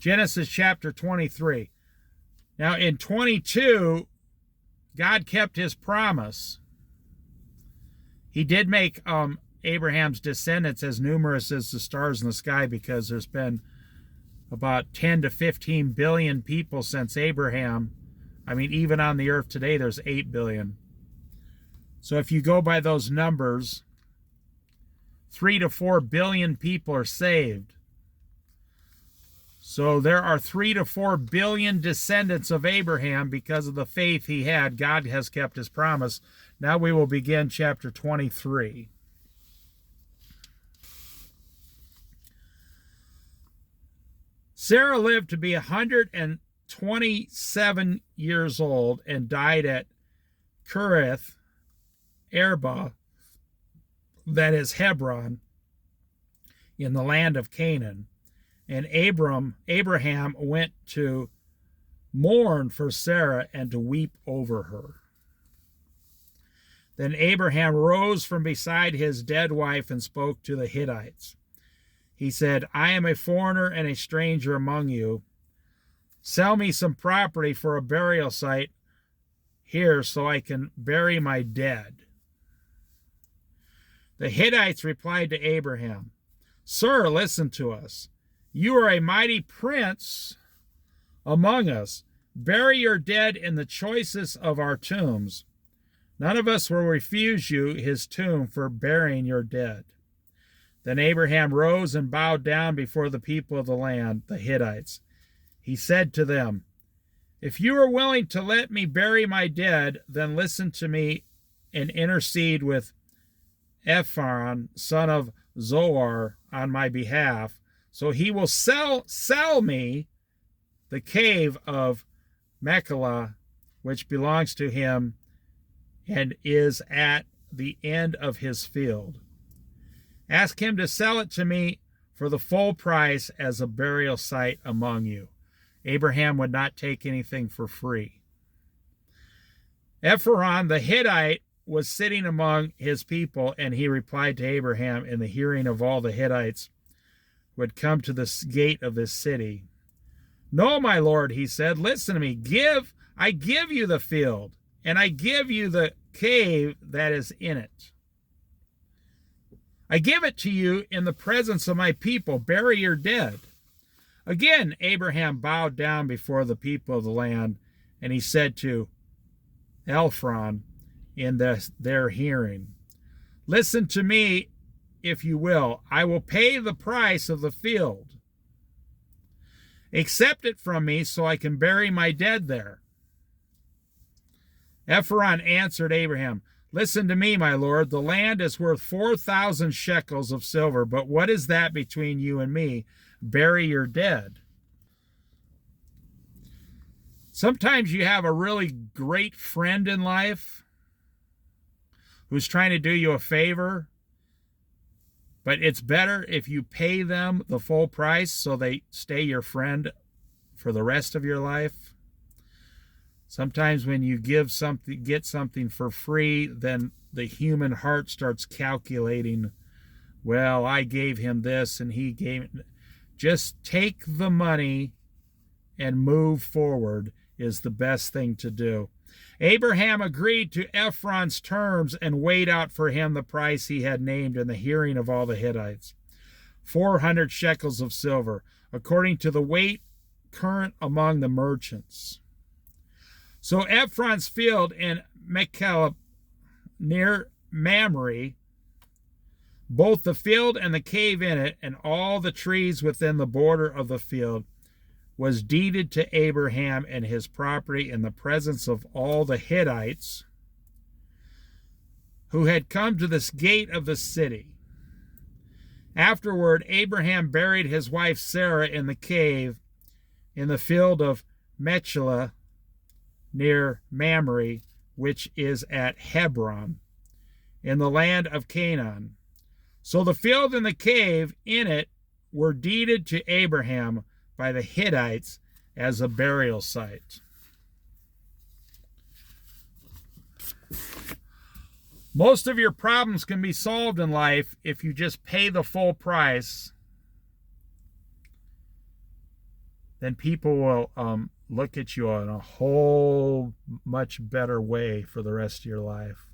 Genesis chapter 23. Now in 22, God kept his promise. He did make Abraham's descendants as numerous as the stars in the sky, because there's been about 10 to 15 billion people since Abraham. I mean, even on the earth today, there's 8 billion. So if you go by those numbers, 3 to 4 billion people are saved. So there are 3 to 4 billion descendants of Abraham because of the faith he had. God has kept his promise. Now we will begin chapter 23. Sarah lived to be 127 years old and died at Kiriath Arba, that is Hebron, in the land of Canaan. And Abraham went to mourn for Sarah and to weep over her. Then Abraham rose from beside his dead wife and spoke to the Hittites. He said, I am a foreigner and a stranger among you. Sell me some property for a burial site here so I can bury my dead. The Hittites replied to Abraham, Sir, listen to us. You are a mighty prince among us. Bury your dead in the choicest of our tombs. None of us will refuse you his tomb for burying your dead. Then Abraham rose and bowed down before the people of the land, the Hittites. He said to them, If you are willing to let me bury my dead, then listen to me and intercede with Ephron, son of Zohar, on my behalf, so he will sell me the cave of Machpelah, which belongs to him and is at the end of his field. Ask him to sell it to me for the full price as a burial site among you. Abraham would not take anything for free. Ephron the Hittite was sitting among his people, and he replied to Abraham in the hearing of all the Hittites who had come to the gate of this city. No, my lord, he said, listen to me. I give you the field, and I give you the cave that is in it. I give it to you in the presence of my people. Bury your dead. Again, Abraham bowed down before the people of the land, and he said to Ephron in their hearing, listen to me, if you will. I will pay the price of the field. Accept it from me so I can bury my dead there. Ephron answered Abraham, listen to me, my lord. The land is worth 4,000 shekels of silver, but what is that between you and me? Bury your dead. Sometimes you have a really great friend in life who's trying to do you a favor, but it's better if you pay them the full price so they stay your friend for the rest of your life. Sometimes when you get something for free, then the human heart starts calculating, well, I gave him this and he gave. Just take the money and move forward is the best thing to do. Abraham agreed to Ephron's terms and weighed out for him the price he had named in the hearing of all the Hittites, 400 shekels of silver, according to the weight current among the merchants. So Ephron's field in Machpelah near Mamre, both the field and the cave in it, and all the trees within the border of the field, was deeded to Abraham and his property in the presence of all the Hittites who had come to this gate of the city. Afterward, Abraham buried his wife Sarah in the cave in the field of Machpelah near Mamre, which is at Hebron, in the land of Canaan. So the field and the cave in it were deeded to Abraham by the Hittites as a burial site. Most of your problems can be solved in life if you just pay the full price then people will look at you in a whole much better way for the rest of your life.